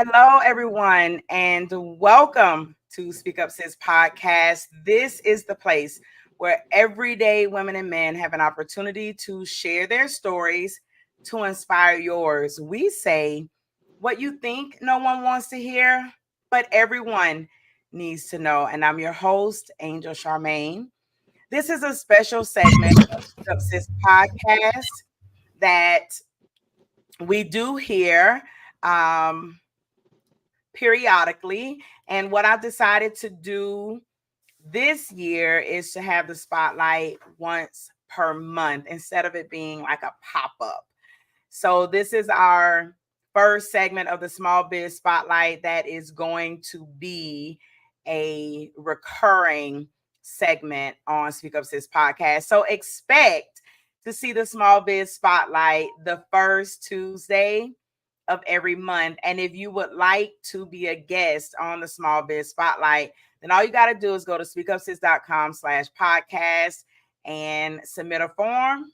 Hello, everyone, and welcome to SpeakUpSis Podcast. This is the place where everyday women and men have an opportunity to share their stories to inspire yours. We say what you think no one wants to hear, but everyone needs to know. And I'm your host, Angel Charmaine. This is a special segment of SpeakUpSis Podcast that we do here. Periodically. And what I've decided to do this year is to have the spotlight once per month instead of it being like a pop-up. So this is our first segment of the Small Biz Spotlight that is going to be a recurring segment on SpeakUpSis Podcast. So expect to see the Small Biz Spotlight the first Tuesday of every month. And if you would like to be a guest on the Small Biz Spotlight, then all you got to do is go to speakupsis.com/podcast and submit a form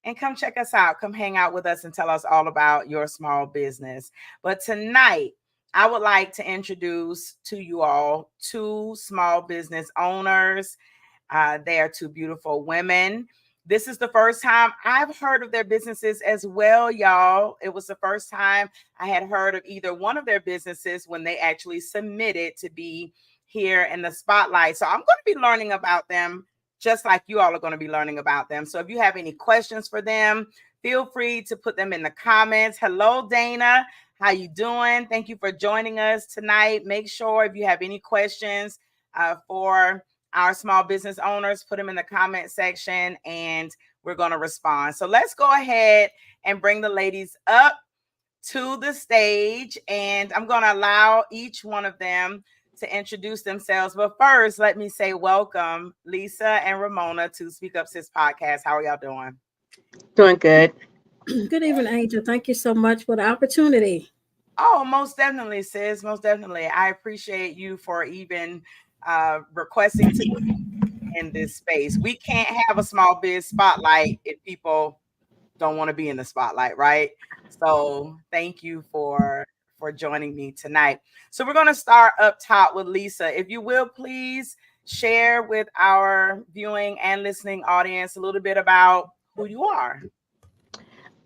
and come check us out. Come hang out with us and tell us all about your small business. But tonight, I would like to introduce to you all two small business owners. They are two beautiful women. This is the first time I've heard of their businesses as well, y'all. It was the first time I had heard of either one of their businesses when they actually submitted to be here in the spotlight. So I'm going to be learning about them just like you all are going to be learning about them. So if you have any questions for them, feel free to put them in the comments. Hello, Dana. How you doing? Thank you for joining us tonight. Make sure if you have any questions for our small business owners, put them in the comment section and we're going to respond. So let's go ahead and bring the ladies up to the stage, and I'm going to allow each one of them to introduce themselves. But first, let me say welcome, Lisa and Ramona, to SpeakUpSis Podcast. How are y'all doing? Doing good. Good evening, Angel. Thank you so much for the opportunity. Oh, most definitely, sis. Most definitely. I appreciate you for even requesting to be in this space. We can't have a small biz spotlight if people don't want to be in the spotlight, right? So thank you for joining me tonight. So we're going to start up top with Lisa. If you will, please share with our viewing and listening audience a little bit about who you are.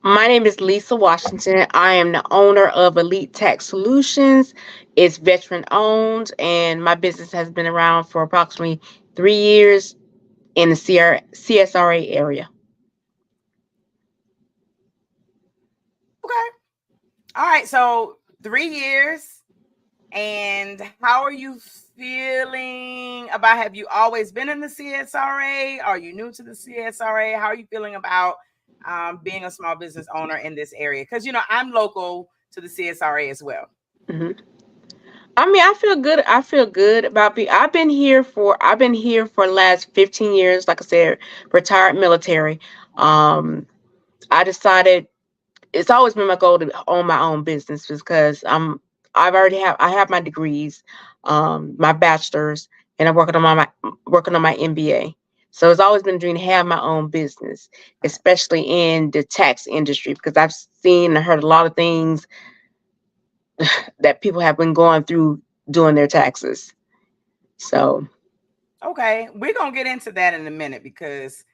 My name is Lisa Washington. I am the owner of Elite Tax Solutions. It's veteran owned, and my business has been around for approximately 3 years in the CSRA area. Okay. All right. So 3 years. And how are you feeling about, have you always been in the CSRA? Are you new to the CSRA? How are you feeling about being a small business owner in this area? Because, I'm local to the CSRA as well. Mm-hmm. I mean, I feel good. I feel good about I've been here for the last 15 years. Like I said, retired military. I decided it's always been my goal to own my own business because I have my degrees, my bachelor's, and I'm working on my MBA. So it's always been a dream to have my own business, especially in the tax industry, because I've seen and heard a lot of things that people have been going through doing their taxes. So. Okay. We're going to get into that in a minute because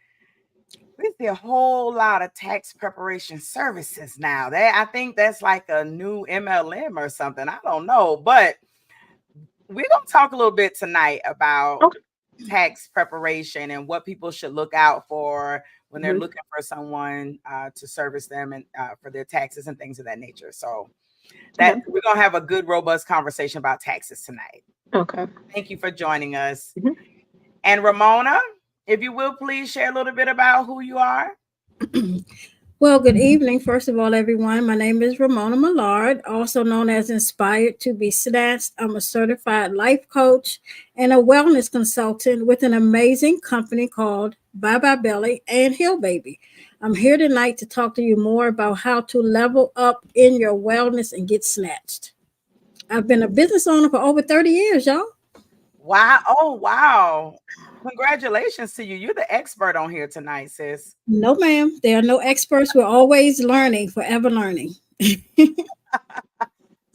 we see a whole lot of tax preparation services now. I think that's like a new MLM or something. I don't know. But we're going to talk a little bit tonight about tax preparation and what people should look out for when they're looking for someone to service them and for their taxes and things of that nature. So we're going to have a good, robust conversation about taxes tonight. Okay. Thank you for joining us. Mm-hmm. And Ramona, if you will, please share a little bit about who you are. Well, good evening. First of all, everyone, my name is Ramona Millard, also known as Inspired to be Snatched. I'm a certified life coach and a wellness consultant with an amazing company called Bye Bye Belly and Hill Baby. I'm here tonight to talk to you more about how to level up in your wellness and get snatched. I've been a business owner for over 30 years, y'all. Wow. Oh, wow. Congratulations to you. You're the expert on here tonight, sis. No, ma'am. There are no experts. We're always learning, forever learning.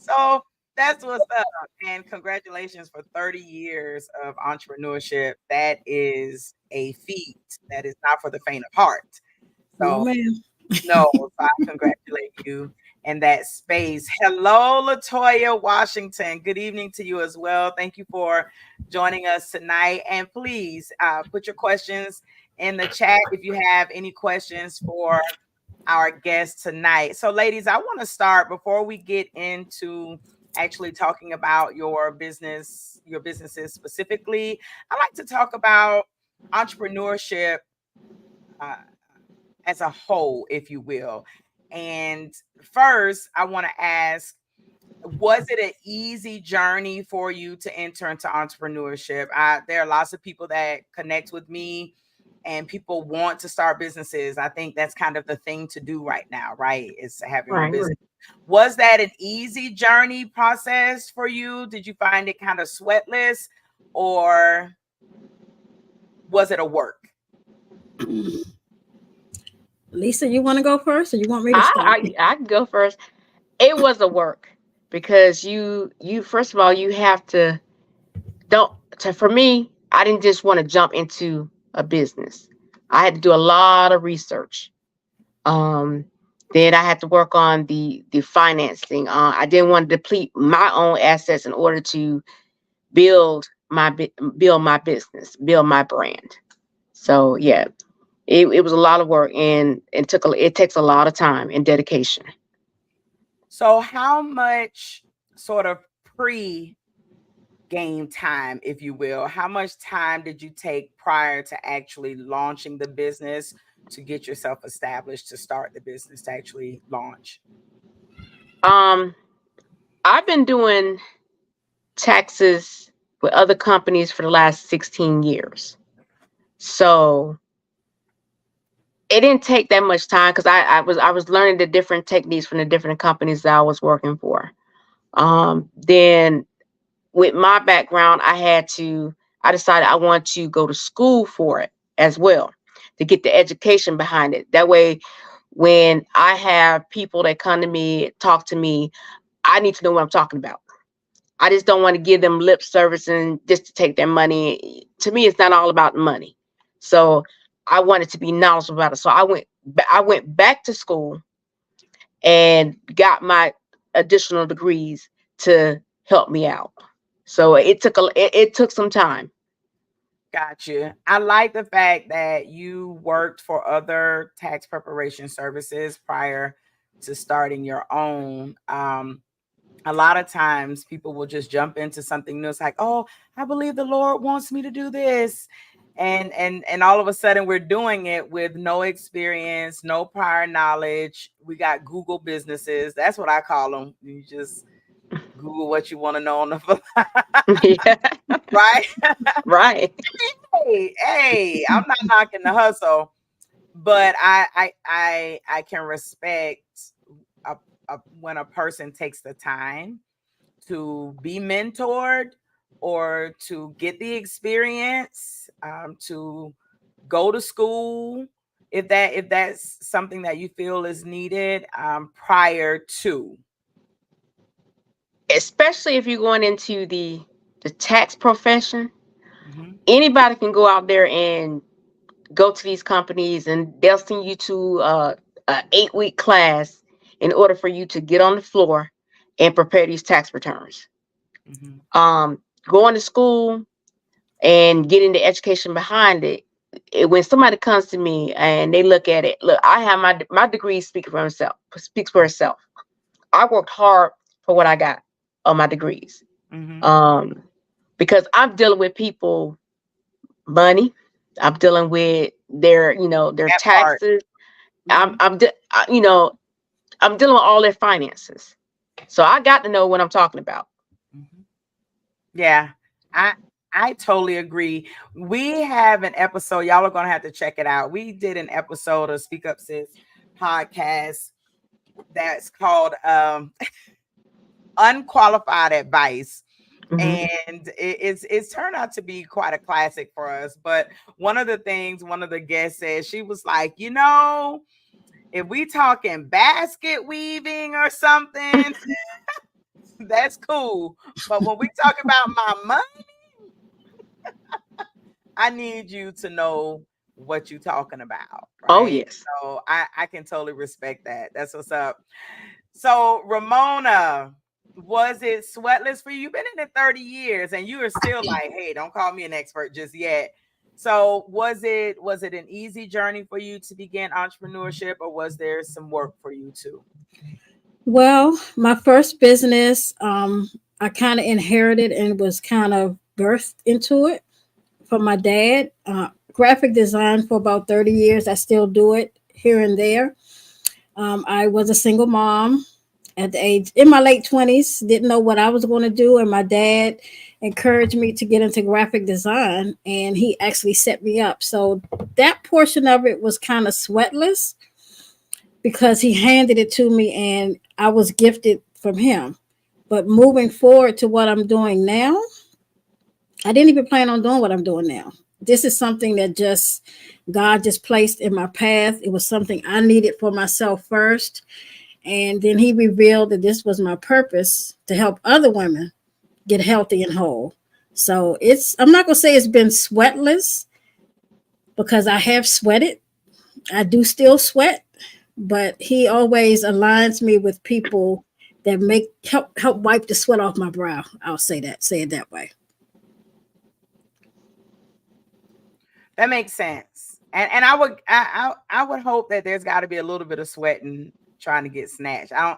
So that's what's up. And congratulations for 30 years of entrepreneurship. That is a feat that is not for the faint of heart. No, So, ma'am. no, so I congratulate you in that space. Hello, Latoya Washington. Good evening to you as well. Thank you for joining us tonight. And please put your questions in the chat if you have any questions for our guest tonight. So, ladies, I want to start before we get into actually talking about your businesses specifically. I like to talk about entrepreneurship as a whole, if you will. And first, I want to ask, was it an easy journey for you to enter into entrepreneurship? There are lots of people that connect with me and people want to start businesses. I think that's kind of the thing to do right now, right? Is to have your own business. Was that an easy journey process for you? Did you find it kind of sweatless, or was it a work? Lisa, you want to go first, or you want me to start? I can go first. It was a work because you first of all, you have to for me, I didn't just want to jump into a business. I had to do a lot of research. Then I had to work on the financing. I didn't want to deplete my own assets in order to build my business, build my brand. So yeah, it was a lot of work, and it takes a lot of time and dedication. So how much sort of pre-game time, if you will, how much time did you take prior to actually launching the business to get yourself established, to start the business, to actually launch? I've been doing taxes with other companies for the last 16 years. So it didn't take that much time because I was learning the different techniques from the different companies that I was working for. Then with my background, I decided I want to go to school for it as well to get the education behind it. That way, when I have people that come to me, talk to me, I need to know what I'm talking about. I just don't want to give them lip service and just to take their money. To me, it's not all about money. So I wanted to be knowledgeable about it. So I went back to school and got my additional degrees to help me out. So it took some time. Gotcha. I like the fact that you worked for other tax preparation services prior to starting your own. A lot of times people will just jump into something new. It's like, oh, I believe the Lord wants me to do this. And all of a sudden we're doing it with no experience, no prior knowledge. We got Google businesses. That's what I call them. You just Google what you want to know on the fly. Yeah. Right? Right. Hey, I'm not knocking the hustle, but I can respect when a person takes the time to be mentored or to get the experience, to go to school, if that's something that you feel is needed, prior to. Especially if you're going into the tax profession, Mm-hmm. anybody can go out there and go to these companies and they'll send you to a 8-week class in order for you to get on the floor and prepare these tax returns. Mm-hmm. Going to school and getting the education behind it. When somebody comes to me and they look at it, look, I have my degree speaks for itself. I worked hard for what I got on my degrees. Mm-hmm. Because I'm dealing with people money. I'm dealing with their That taxes. Mm-hmm. I'm dealing with all their finances. So I got to know what I'm talking about. Mm-hmm. Yeah, I totally agree. We have an episode, y'all are gonna have to check it out. We did an episode of SpeakUpSis Podcast that's called Unqualified Advice. Mm-hmm. And it's turned out to be quite a classic for us. But one of the guests said, she was like, if we talking basket weaving or something, That's cool. But when we talk about my money, I need you to know what you're talking about, Oh, right? yes. So I can totally respect that. That's what's up. So Ramona, was it sweatless for you? You've been in it 30 years and you are still like, hey, don't call me an expert just yet. So was it an easy journey for you to begin entrepreneurship, or was there some work for you too? Well, my first business, I kind of inherited and was kind of birthed into it from my dad. Graphic design for about 30 years. I still do it here and there. I was a single mom at the age in my late 20s, didn't know what I was going to do. And my dad encouraged me to get into graphic design, and he actually set me up. So that portion of it was kind of sweatless because he handed it to me and I was gifted from him. But moving forward to what I'm doing now, I didn't even plan on doing what I'm doing now. This is something that just God just placed in my path. It was something I needed for myself first. And then he revealed that this was my purpose to help other women get healthy and whole. So I'm not going to say it's been sweatless because I have sweated. I do still sweat, but he always aligns me with people that help wipe the sweat off my brow. I'll say it that way. That makes sense. And I would hope that there's got to be a little bit of sweating trying to get snatched. I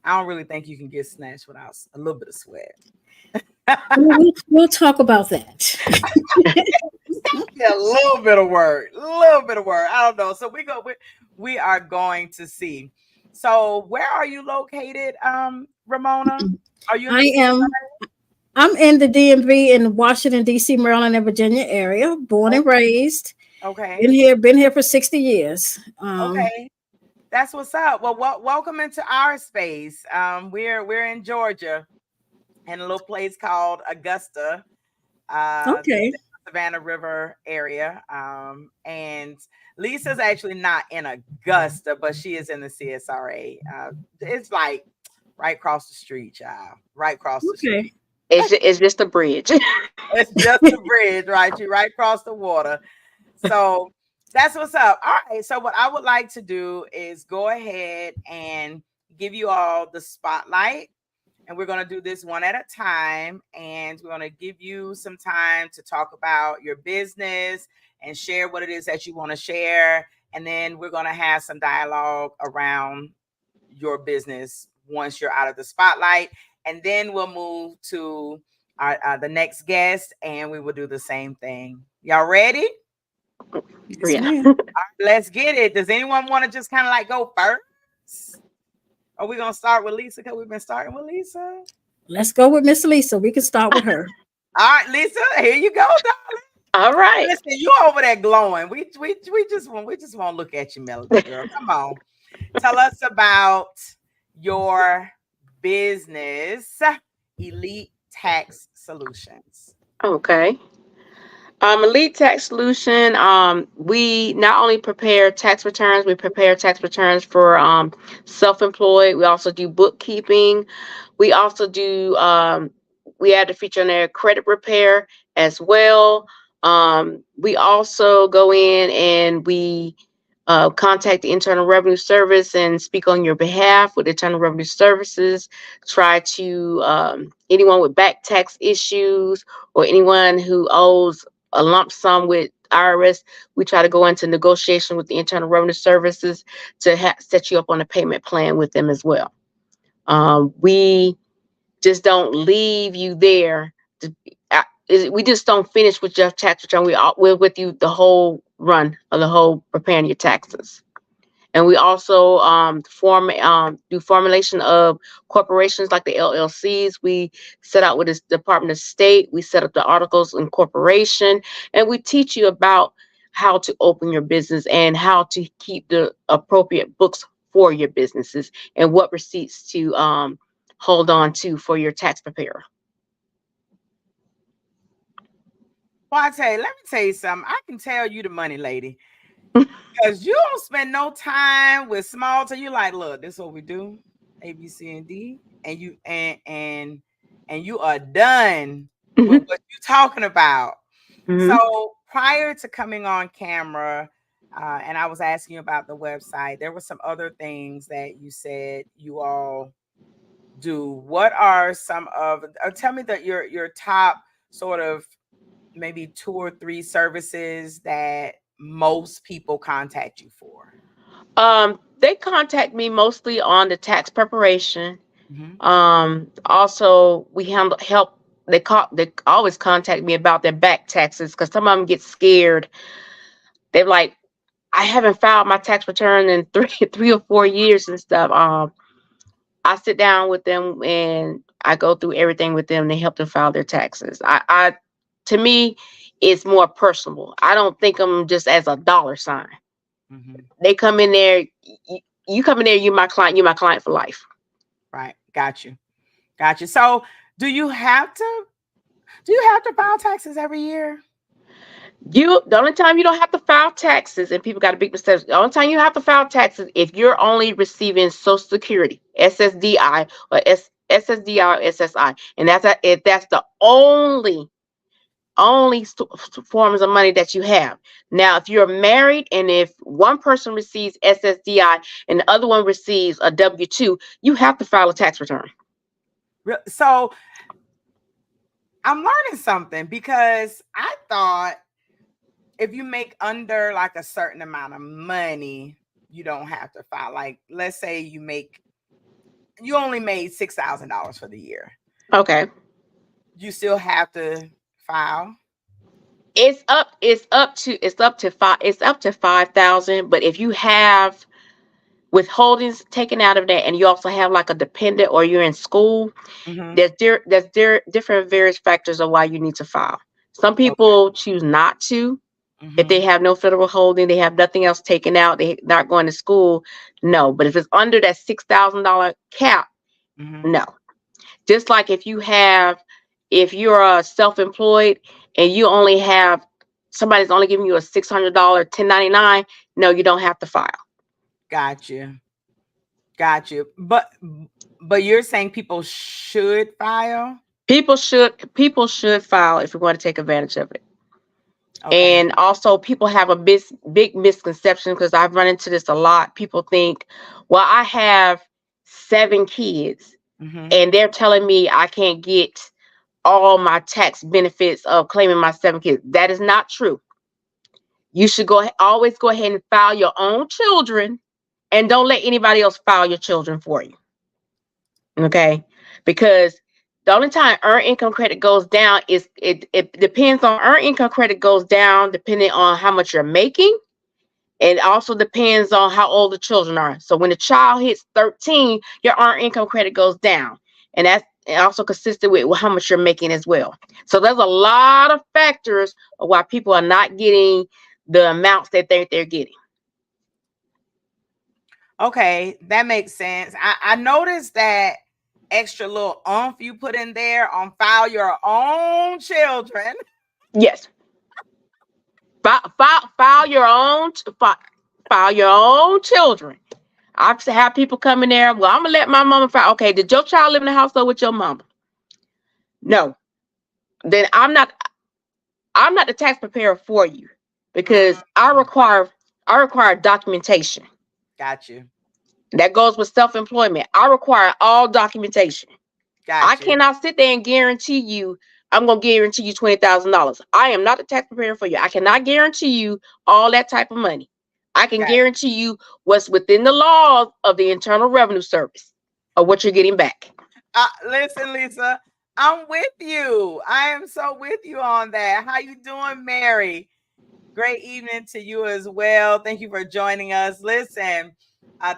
don't really think you can get snatched without a little bit of sweat. We'll talk about that. A little bit of work. I don't know. So we are going to see. So where are you located, Ramona? Are you? I'm in the DMV in Washington, D.C., Maryland, and Virginia area. Born and raised. Okay. Been here for 60 years. Okay. That's what's up. Well, welcome into our space. We're in Georgia, in a little place called Augusta. Okay. Savannah River area. And Lisa's actually not in Augusta, but she is in the CSRA. It's like right across the street, child. Right across the street. It's just a bridge. It's just a bridge, right? You're right across the water. So that's what's up. All right. So what I would like to do is go ahead and give you all the spotlight. And we're going to do this one at a time. And we're going to give you some time to talk about your business and share what it is that you want to share. And then we're going to have some dialogue around your business once you're out of the spotlight. And then we'll move to the next guest and we will do the same thing. Y'all ready? Yeah. Let's get it. Does anyone want to just kind of like go first? Are we going to start with Lisa? Because we've been starting with Lisa. Let's go with Miss Lisa. We can start with her. All right, Lisa, here you go, darling. All right. Listen, you over there glowing. We just want to look at you, Melody girl. Come on. Tell us about your business, Elite Tax Solutions. Okay. Elite Tax Solution, we not only prepare tax returns, we prepare tax returns for self-employed. We also do bookkeeping. We also do, we add a feature on there, credit repair as well. We also go in and we contact the Internal Revenue Service and speak on your behalf with Internal Revenue Services. Try to, anyone with back tax issues or anyone who owes a lump sum with IRS, we try to go into negotiation with the Internal Revenue Services to set you up on a payment plan with them as well. We just don't leave you there. We just don't finish with your tax return. We're with you the whole run of the whole preparing your taxes. And we also do formulation of corporations like the LLCs. We set out with the Department of State. We set up the articles of incorporation, and we teach you about how to open your business and how to keep the appropriate books for your businesses and what receipts to hold on to for your tax preparer. Well, let me tell you something. I can tell you the money lady. Because you don't spend no time with small till you like, look, this is what we do. A, B, C, and D, and you are done with what you're talking about. So prior to coming on camera, and I was asking you about the website, there were some other things that you said you all do. What are some of? Tell me that your top sort of maybe 2 or 3 services that most people contact you for. They contact me mostly on the tax preparation. Mm-hmm. Also we handle help. They always contact me about their back taxes because some of them get scared. They're like, I haven't filed my tax return in 3 or 4 years and stuff. I sit down with them and I go through everything with them to help them file their taxes. I to me, it's more personable. I don't think of them just as a dollar sign. Mm-hmm. They come in there. You come in there. You're my client. You're my client for life. Right. Got you. So, do you have to file taxes every year? The only time you don't have to file taxes, and people got a big mistake. The only time you have to file taxes if you're only receiving Social Security, SSDI or SSDI or SSI, and if that's the only forms of money that you have. Now, if you're married and if one person receives SSDI and the other one receives a W-2, you have to file a tax return. So I'm learning something because I thought if you make under like a certain amount of money, you don't have to file. Like, let's say you only made $6,000 for the year. Okay. You still have to file. It's up to 5,000. But if you have withholdings taken out of that, and you also have like a dependent, or you're in school, Mm-hmm. there's different various factors of why you need to file. Some people choose not to. Mm-hmm. If they have no federal holding, they have nothing else taken out, they're not going to school, no. But if it's under that $6,000 cap, Mm-hmm. no. Just like if you're self-employed and you only have somebody's only giving you a $600 1099, no, you don't have to file. Got you. But you're saying people should file? People should file if you want to take advantage of it. Okay. And also people have a big misconception, because I've run into this a lot. People think, well, I have 7 kids, Mm-hmm. and they're telling me I can't get all my tax benefits of claiming my 7 kids. That is not true. You should always go ahead and file your own children, and don't let anybody else file your children for you. Okay? Because the only time earned income credit goes down is it depends on earned income credit goes down depending on how much you're making. It also depends on how old the children are. So when the child hits 13, your earned income credit goes down. And that's also consistent with how much you're making as well. So there's a lot of factors of why people are not getting the amounts that they're getting. Okay, that makes sense. I noticed that extra little oomph you put in there on file your own children. Yes. File your own children. I've had people come in there. Well, I'm gonna let my mama file. Okay, did your child live in the household with your mama? No. Then I'm not the tax preparer for you, because I require documentation. Got you. That goes with self-employment. I require all documentation. I cannot sit there and guarantee you I'm going to guarantee you $20,000. I am not a tax preparer for you. I cannot guarantee you all that type of money. I can guarantee you what's within the laws of the Internal Revenue Service of what you're getting back. Listen, Lisa, I'm with you. I am so with you on that. How you doing, Mary? Great evening to you as well. Thank you for joining us. Listen,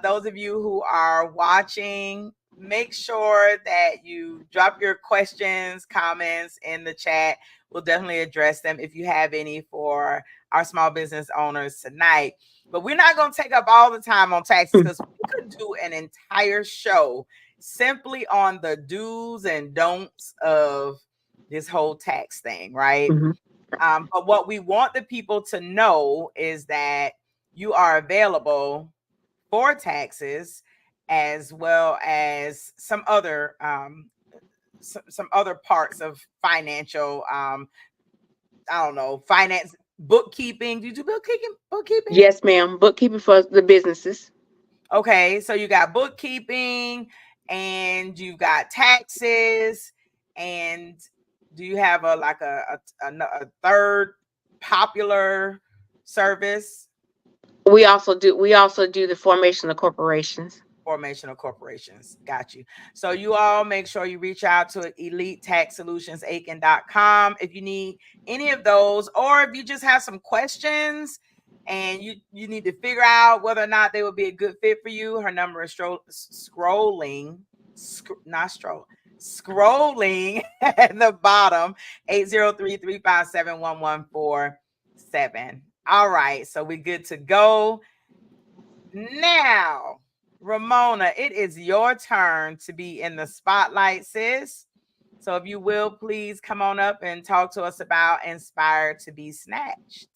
those of you who are watching, make sure that you drop your questions, comments in the chat. We'll definitely address them if you have any for our small business owners tonight. But we're not going to take up all the time on taxes, because we could do an entire show simply on the do's and don'ts of this whole tax thing, right? Mm-hmm. But what we want the people to know is that you are available for taxes, as well as some other some other parts of financial I don't know, finance, bookkeeping. Do you do bookkeeping? Yes, ma'am. Bookkeeping for the businesses. Okay, so you got bookkeeping and you've got taxes, and do you have a third popular service? We also do the formation of corporations. Formation of corporations. Got you. So you all make sure you reach out to Elite Tax Solutions Aiken.com if you need any of those, or if you just have some questions and you need to figure out whether or not they would be a good fit for you. Her number is scrolling at the bottom, 803-357-1147. All right, so we're good to go. Now, Ramona, it is your turn to be in the spotlight, sis. So if you will, please come on up and talk to us about Inspired to be Snatched.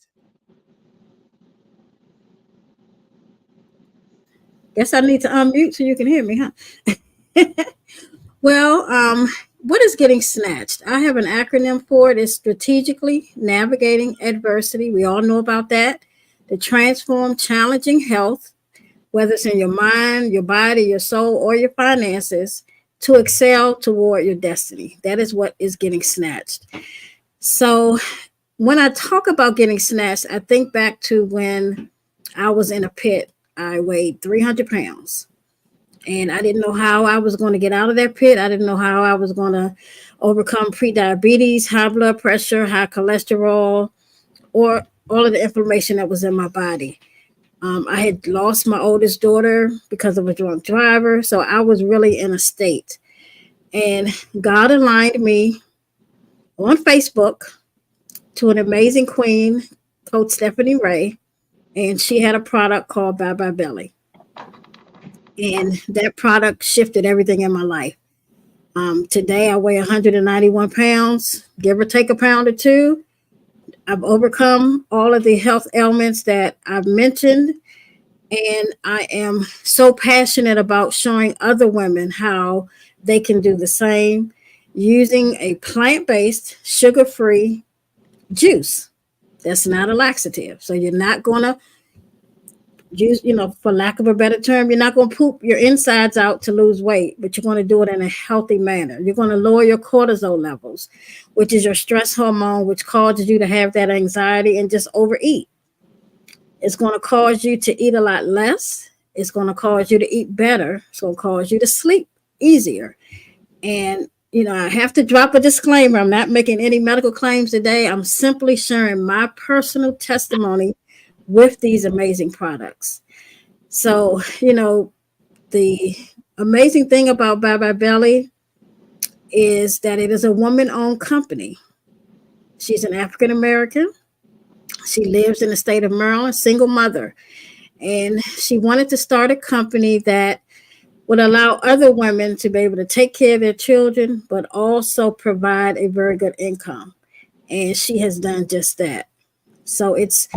Guess I need to unmute so you can hear me, huh? Well, what is getting snatched? I have an acronym for it. It's strategically navigating adversity. We all know about that. To transform challenging health, whether it's in your mind, your body, your soul, or your finances, to excel toward your destiny. That is what is getting snatched. So when I talk about getting snatched, I think back to when I was in a pit. I weighed 300 pounds. And I didn't know how I was going to get out of that pit. I didn't know how I was going to overcome prediabetes, high blood pressure, high cholesterol, or all of the inflammation that was in my body. I had lost my oldest daughter because of a drunk driver. So I was really in a state. And God aligned me on Facebook to an amazing queen, Coach Stephanie Ray. And she had a product called Bye Bye Belly. And that product shifted everything in my life. Today, I weigh 191 pounds, give or take a pound or two. I've overcome all of the health ailments that I've mentioned. And I am so passionate about showing other women how they can do the same using a plant-based, sugar-free juice. That's not a laxative. So you're not going to use, for lack of a better term, you're not going to poop your insides out to lose weight, but you're going to do it in a healthy manner. You're going to lower your cortisol levels, which is your stress hormone, which causes you to have that anxiety and just overeat. It's going to cause you to eat a lot less. It's going to cause you to eat better. It's going to cause you to sleep easier. And, I have to drop a disclaimer. I'm not making any medical claims today. I'm simply sharing my personal testimony with these amazing products. So, the amazing thing about Bye Bye Belly is that it is a woman-owned company. She's an African-American. She lives in the state of Maryland, single mother. And she wanted to start a company that would allow other women to be able to take care of their children, but also provide a very good income. And she has done just that. So it's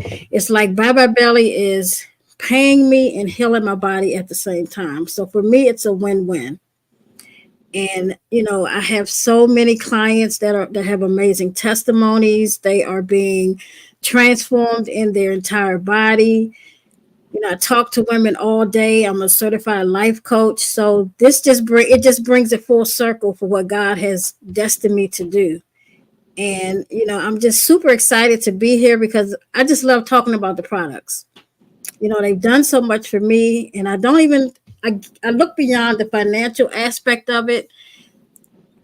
like Bye Bye Belly is paying me and healing my body at the same time. So for me, it's a win-win. And, I have so many clients that have amazing testimonies. They are being transformed in their entire body. I talk to women all day. I'm a certified life coach. So this just brings it full circle for what God has destined me to do. And, I'm just super excited to be here because I just love talking about the products. They've done so much for me, and I look beyond the financial aspect of it.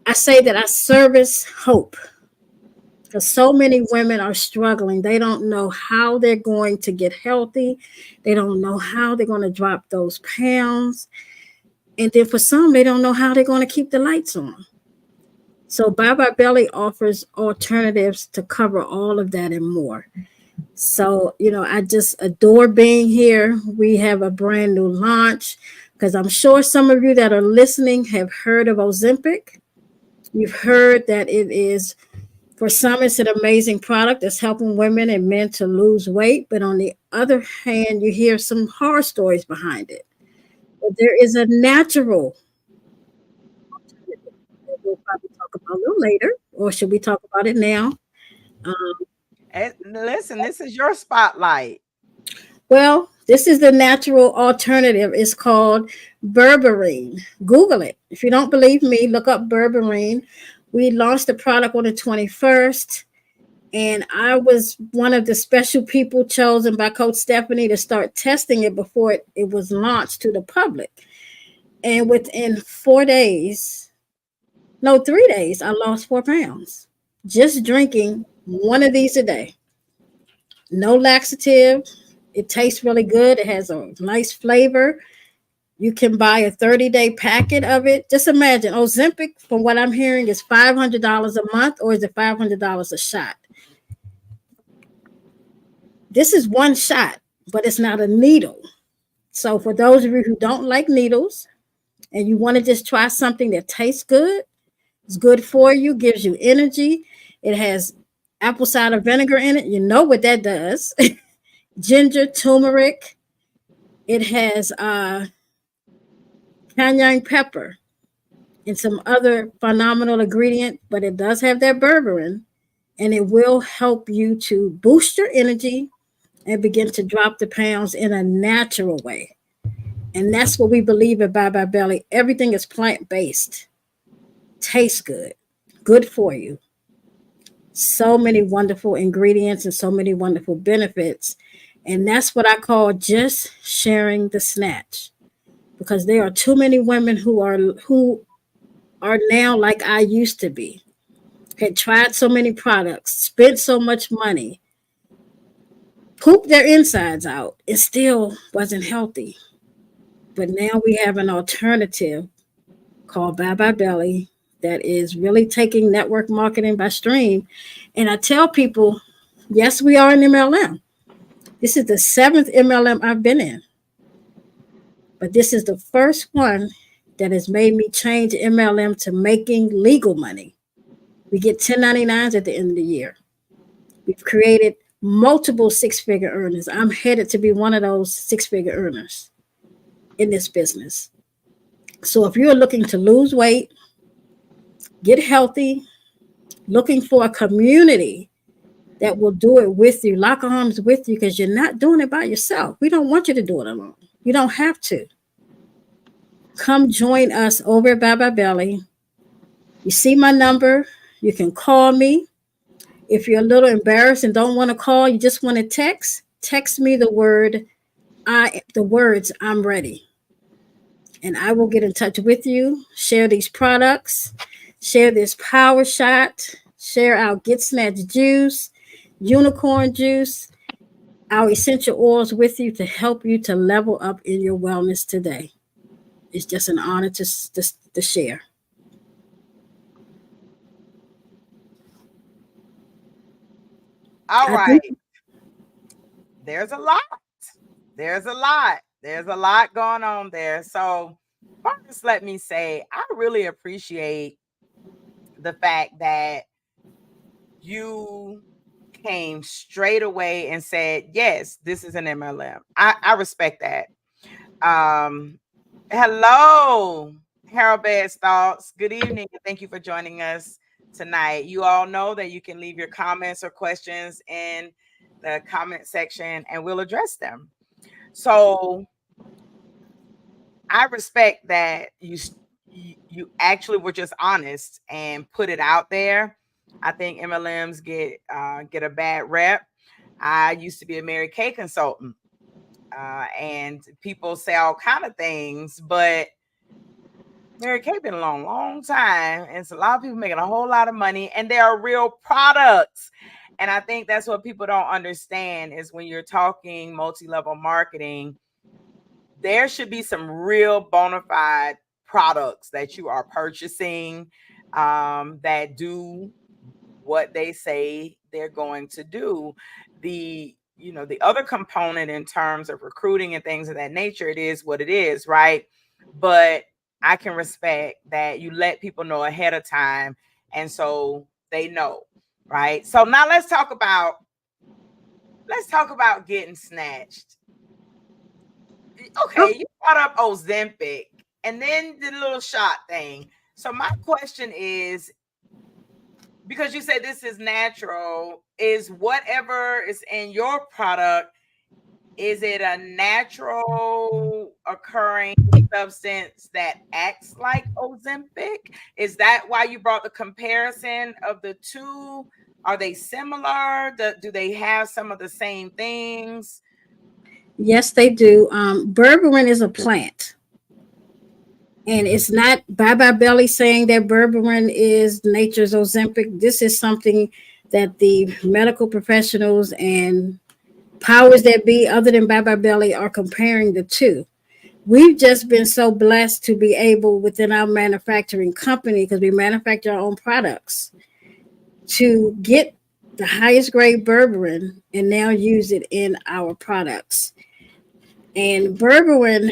I say that I service hope because so many women are struggling. They don't know how they're going to get healthy. They don't know how they're going to drop those pounds. And then for some, they don't know how they're going to keep the lights on. So Bye Bye Belly offers alternatives to cover all of that and more. So, I just adore being here. We have a brand new launch because I'm sure some of you that are listening have heard of Ozempic. You've heard that it is, for some, it's an amazing product that's helping women and men to lose weight. But on the other hand, you hear some horror stories behind it. But there is a natural alternative that we'll probably talk about a little later, or should we talk about it now? Um, Listen, this is your spotlight. well, this is the natural alternative. It's called berberine. Google it. If you don't believe me, look up berberine. We launched the product on the 21st. And I was one of the special people chosen by Coach Stephanie to start testing it before it was launched to the public. And within 4 days, no, 3 days, I lost 4 pounds just drinking one of these a day. No laxative. It tastes really good. It has a nice flavor. You can buy a 30-day packet of it. Just imagine Ozempic, from what I'm hearing, is $500 a month, or is it $500 a shot? This is one shot, but it's not a needle. So for those of you who don't like needles and you want to just try something that tastes good, it's good for you, gives you energy. It has apple cider vinegar in it. You know what that does. Ginger, turmeric. It has cayenne pepper and some other phenomenal ingredient, but it does have that berberine, and it will help you to boost your energy and begin to drop the pounds in a natural way. And that's what we believe at Bye Bye Belly. Everything is plant-based, tastes good, good for you. So many wonderful ingredients and so many wonderful benefits. And that's what I call just sharing the snatch. Because there are too many women who are now like I used to be. Had tried so many products, spent so much money, pooped their insides out. It still wasn't healthy. But now we have an alternative called Bye Bye Belly that is really taking network marketing by stream. And I tell people, yes, we are an MLM. This is the 7th MLM I've been in. But this is the first one that has made me change MLM to making legal money. We get 1099s at the end of the year. We've created multiple six-figure earners. I'm headed to be one of those six-figure earners in this business. So if you're looking to lose weight, get healthy, looking for a community that will do it with you, lock arms with you, because you're not doing it by yourself. We don't want you to do it alone. You don't have to. Come join us over at Bye Bye Belly. You see my number. You can call me. If you're a little embarrassed and don't want to call, you just want to text me the words, I'm ready. And I will get in touch with you, share these products, share this power shot, share our Get Snatched juice, unicorn juice, our essential oils with you to help you to level up in your wellness today. It's just an honor to share. All right. There's a lot. There's a lot going on there. So first, let me say, I really appreciate the fact that you came straight away and said, yes, this is an MLM. I respect that. Hello, Harold Bed's Thoughts. Good evening. Thank you for joining us tonight. You all know that you can leave your comments or questions in the comment section and we'll address them. So I respect that you actually were just honest and put it out there. I think MLMs get a bad rep. I used to be a Mary Kay consultant, and people say all kind of things, but Mary Kay been a long time, and it's a lot of people making a whole lot of money, and there are real products. And I think that's what people don't understand is when you're talking multi-level marketing, there should be some real bona fide products that you are purchasing that do what they say they're going to do. The other component in terms of recruiting and things of that nature, it is what it is, right? But I can respect that you let people know ahead of time, and so they know, right? So now let's talk about getting snatched. Okay, you brought up Ozempic and then the little shot thing. So my question is, because you said this is natural, is whatever is in your product, is it a natural occurring substance that acts like Ozempic? Is that why you brought the comparison of the two? Are they similar? Do they have some of the same things? Yes, they do. Berberine is a plant. And it's not Bye Belly saying that berberine is nature's Ozempic. This is something that the medical professionals and powers that be, other than Bye Belly, are comparing the two. We've just been so blessed to be able, within our manufacturing company, because we manufacture our own products, to get the highest grade berberine and now use it in our products. And berberine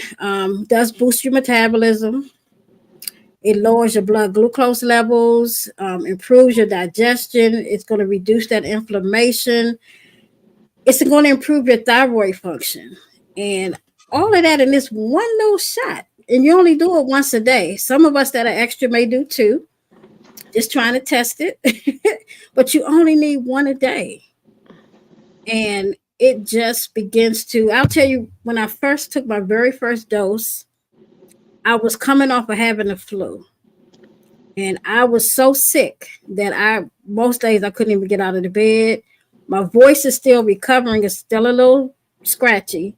does boost your metabolism. It lowers your blood glucose levels, improves your digestion. It's going to reduce that inflammation. It's going to improve your thyroid function. And all of that in this one little shot. And you only do it once a day. Some of us that are extra may do two, just trying to test it. But you only need one a day. And it just begins to, I'll tell you, when I first took my very first dose, I was coming off of having the flu. And I was so sick that most days I couldn't even get out of the bed. My voice is still recovering. It's still a little scratchy.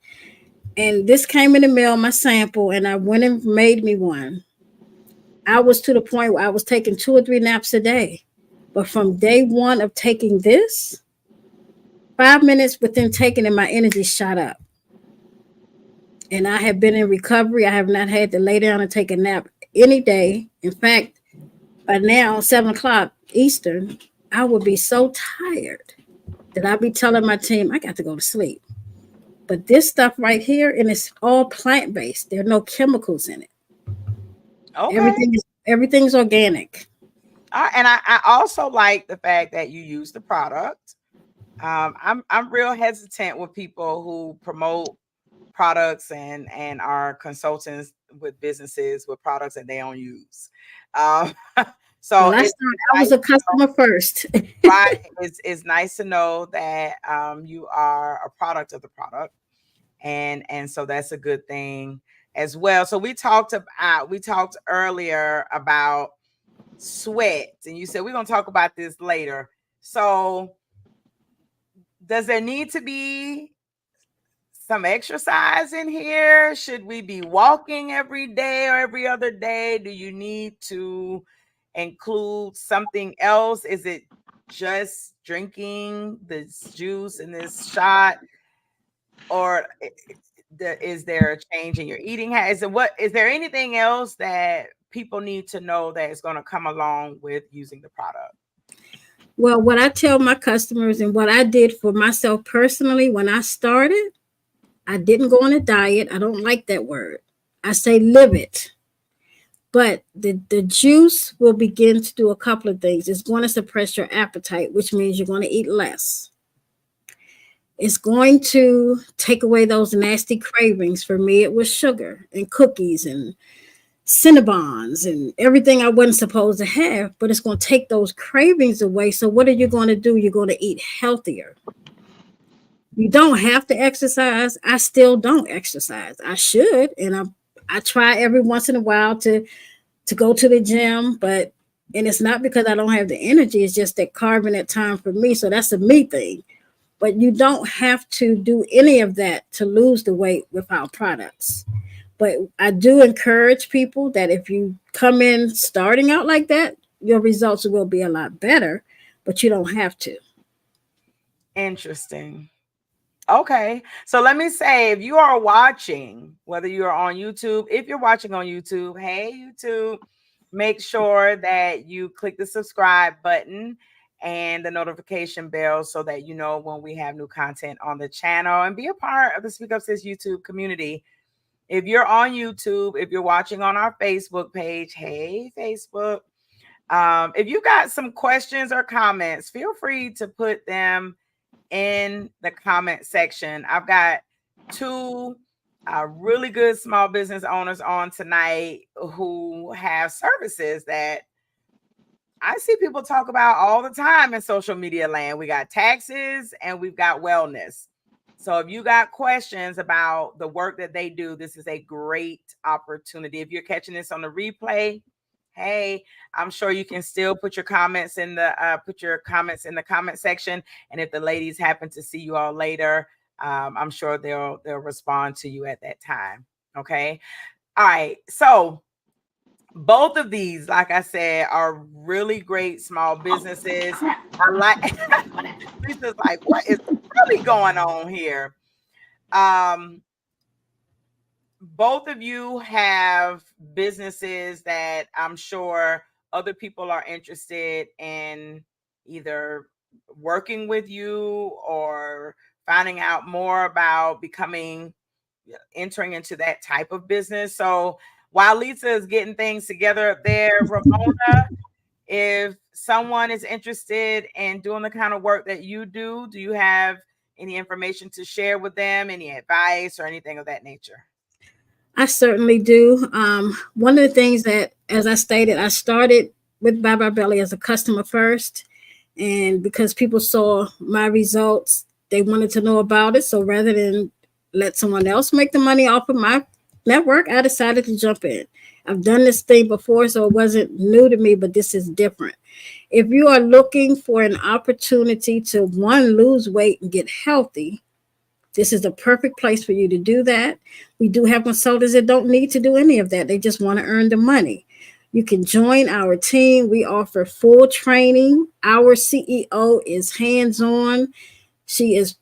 And this came in the mail, my sample, and I went and made me one. I was to the point where I was taking 2 or 3 naps a day. But from day one of taking this, 5 minutes within taking it, my energy shot up. And I have been in recovery. I have not had to lay down and take a nap any day. In fact, by now, 7 o'clock Eastern, I would be so tired that I'd be telling my team, I got to go to sleep. But this stuff right here, and it's all plant-based. There are no chemicals in it. Okay. Everything's organic. And I also like the fact that you use the product. I'm real hesitant with people who promote products and are consultants with businesses with products that they don't use. So I was a customer first. Right. It's nice to know that you are a product of the product. And so that's a good thing as well. So we talked earlier about sweat, and you said we're going to talk about this later. So does there need to be some exercise in here? Should we be walking every day or every other day? Do you need to include something else? Is it just drinking this juice and this shot? Or is there a change in your eating habits? Is there anything else that people need to know that is going to come along with using the product? Well, what I tell my customers and what I did for myself personally when I started, I didn't go on a diet. I don't like that word. I say live it. But the juice will begin to do a couple of things. It's going to suppress your appetite, which means you're going to eat less. It's going to take away those nasty cravings. For me, it was sugar and cookies and Cinnabons and everything I wasn't supposed to have, but it's going to take those cravings away. So what are you going to do? You're going to eat healthier. You don't have to exercise. I still don't exercise. I should, and I try every once in a while to go to the gym, and it's not because I don't have the energy. It's just that carving that time for me. So that's a me thing. But you don't have to do any of that to lose the weight with our products. But I do encourage people that if you come in starting out like that, your results will be a lot better, but you don't have to. Interesting. Okay. So let me say, if you are watching, whether you're on YouTube, if you're watching on YouTube, hey, YouTube, make sure that you click the subscribe button and the notification bell so that you know when we have new content on the channel, and be a part of the SpeakUpSis YouTube community. If you're on YouTube, if you're watching on our Facebook page, hey, Facebook, if you got some questions or comments, feel free to put them in the comment section. I've got 2 really good small business owners on tonight who have services that I see people talk about all the time in social media land. We got taxes and we've got wellness. So if you got questions about the work that they do, this is a great opportunity. If you're catching this on the replay, hey, I'm sure you can still put your comments in the comment section. And if the ladies happen to see you all later, I'm sure they'll respond to you at that time. Okay. All right. So both of these, like I said, are really great small businesses. I like Lisa's like, what is really going on here? Both of you have businesses that I'm sure other people are interested in either working with you or finding out more about entering into that type of business. So while Lisa is getting things together up there, Ramona, if someone is interested in doing the kind of work that you do you have any information to share with them, any advice or anything of that nature? I certainly do. One of the things that, as I stated, I started with Bye Bye Belly as a customer first. And because people saw my results, they wanted to know about it. So rather than let someone else make the money off of my network, I decided to jump in. I've done this thing before, so it wasn't new to me, but this is different. If you are looking for an opportunity to, one, lose weight and get healthy, this is the perfect place for you to do that. We do have consultants that don't need to do any of that. They just want to earn the money. You can join our team. We offer full training. Our CEO is hands-on. She is,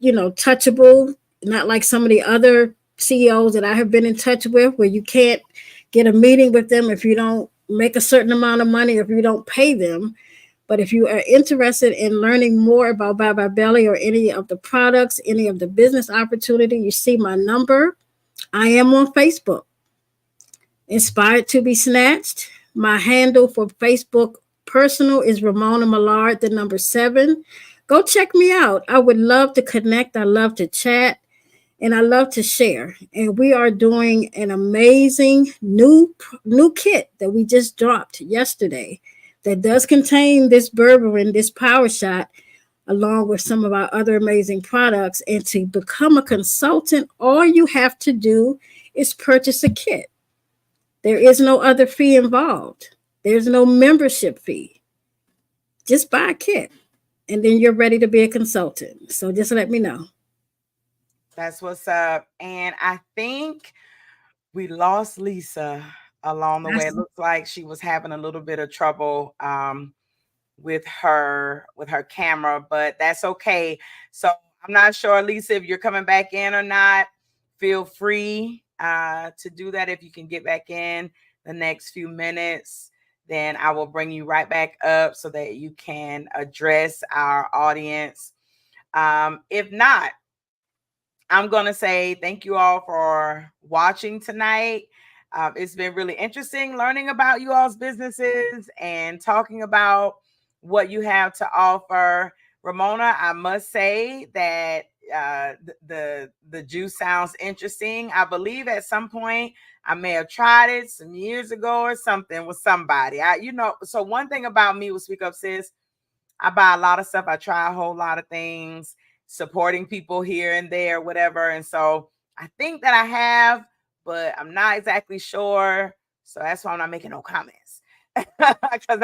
touchable, not like some of the other CEOs that I have been in touch with where you can't get a meeting with them if you don't make a certain amount of money, if you don't pay them. But if you are interested in learning more about Bye Bye Belly or any of the products, any of the business opportunity, you see my number. I am on Facebook. Inspired to be Snatched. My handle for Facebook personal is Ramona Millard, the number 7. Go check me out. I would love to connect. I love to chat. And I love to share. And we are doing an amazing new kit that we just dropped yesterday that does contain this berberine, this power shot, along with some of our other amazing products. And to become a consultant, all you have to do is purchase a kit. There is no other fee involved. There's no membership fee. Just buy a kit, and then you're ready to be a consultant. So just let me know. That's what's up. And I think we lost Lisa along the way. It looks like she was having a little bit of trouble with her camera, but that's okay. So I'm not sure, Lisa, if you're coming back in or not. Feel free to do that. If you can get back in the next few minutes, then I will bring you right back up so that you can address our audience. If not, I'm going to say thank you all for watching tonight. It's been really interesting learning about you all's businesses and talking about what you have to offer. Ramona, I must say that the juice sounds interesting. I believe at some point I may have tried it some years ago or something with somebody. So one thing about me with SpeakUpSis, I buy a lot of stuff. I try a whole lot of things, supporting people here and there, whatever. And so I think that I have, but I'm not exactly sure. So that's why I'm not making no comments. Because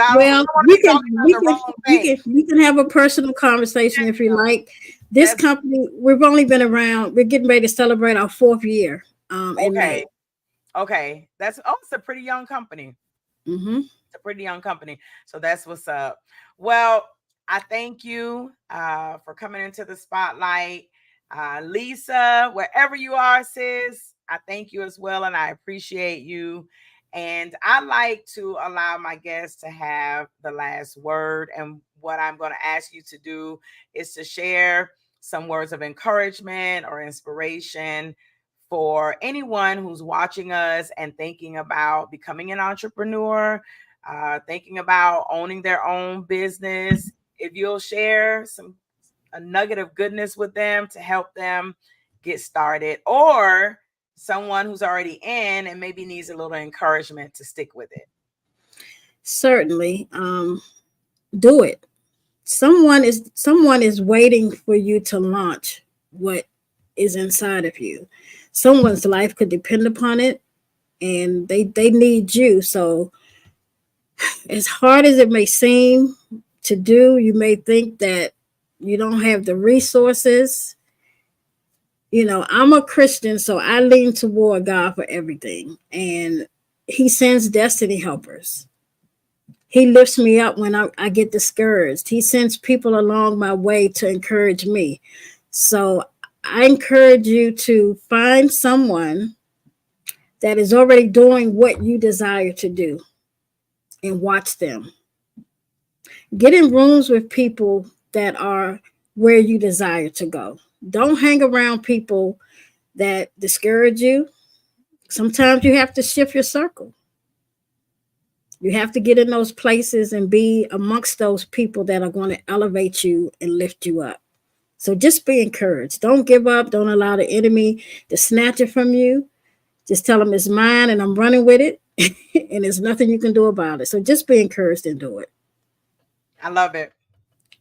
we can have a personal conversation if you like. This company, we've only been around. We're getting ready to celebrate our 4th year. In May. Okay. It's a pretty young company. Mm-hmm. It's a pretty young company. So that's what's up. Well, I thank you for coming into the spotlight. Lisa, wherever you are, sis, I thank you as well. And I appreciate you. And I like to allow my guests to have the last word. And what I'm going to ask you to do is to share some words of encouragement or inspiration for anyone who's watching us and thinking about becoming an entrepreneur, thinking about owning their own business. If you'll share a nugget of goodness with them to help them get started, or someone who's already in and maybe needs a little encouragement to stick with it? Certainly. Do it. Someone is waiting for you to launch what is inside of you. Someone's life could depend upon it, and they need you. So as hard as it may seem to do, you may think that you don't have the resources. I'm a Christian, so I lean toward God for everything. And he sends destiny helpers. He lifts me up when I get discouraged. He sends people along my way to encourage me. So I encourage you to find someone that is already doing what you desire to do and watch them. Get in rooms with people that are where you desire to go. Don't hang around people that discourage you. Sometimes you have to shift your circle. You have to get in those places and be amongst those people that are going to elevate you and lift you up. So just be encouraged. Don't give up. Don't allow the enemy to snatch it from you. Just tell him it's mine and I'm running with it. And there's nothing you can do about it. So just be encouraged and do it. I love it.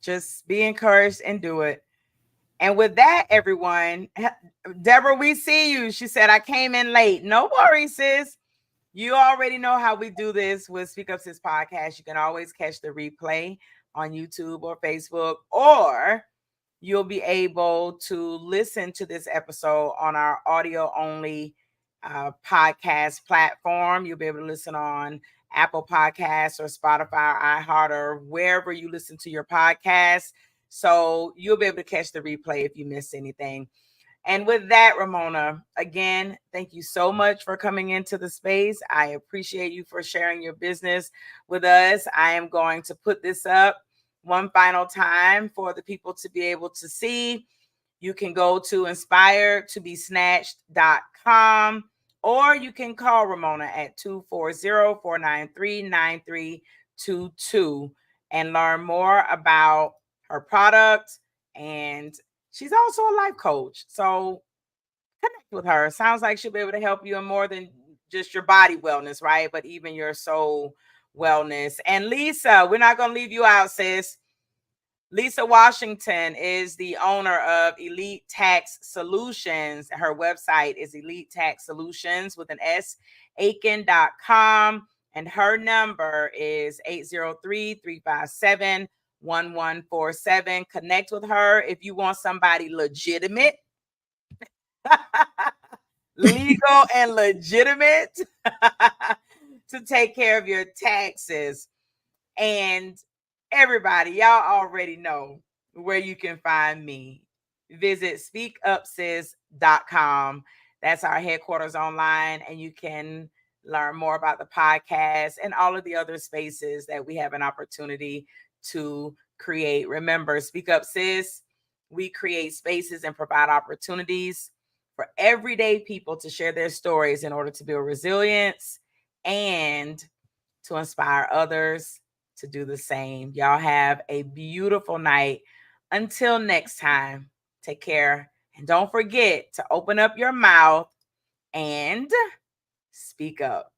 Just be encouraged and do it. And with that, everyone, Deborah, we see you. She said, I came in late. No worries, sis. You already know how we do this with SpeakUpSis Podcast. You can always catch the replay on YouTube or Facebook, or you'll be able to listen to this episode on our audio only podcast platform. You'll be able to listen on Apple Podcasts or Spotify, or iHeart, or wherever you listen to your podcasts. So you'll be able to catch the replay if you miss anything. And with that, Ramona, again, thank you so much for coming into the space. I appreciate you for sharing your business with us. I am going to put this up one final time for the people to be able to see. You can go to inspiredtobesnatched.com, or you can call Ramona at 240-493-9322 and learn more about her product. And she's also a life coach. So connect with her. Sounds like she'll be able to help you in more than just your body wellness, right? But even your soul wellness. And Lisa, we're not going to leave you out, sis. Lisa Washington is the owner of Elite Tax Solutions. Her website is Elite Tax Solutions with an S, Aiken.com. And her number is 803-357-1147. Connect with her if you want somebody legitimate, legal and legitimate to take care of your taxes. And everybody, y'all already know where you can find me. Visit SpeakUpSis.com. That's our headquarters online, and you can learn more about the podcast and all of the other spaces that we have an opportunity to create. Remember, Speak Up Sis, we create spaces and provide opportunities for everyday people to share their stories in order to build resilience and to inspire others to do the same. Y'all have a beautiful night. Until next time, take care. And don't forget to open up your mouth and speak up.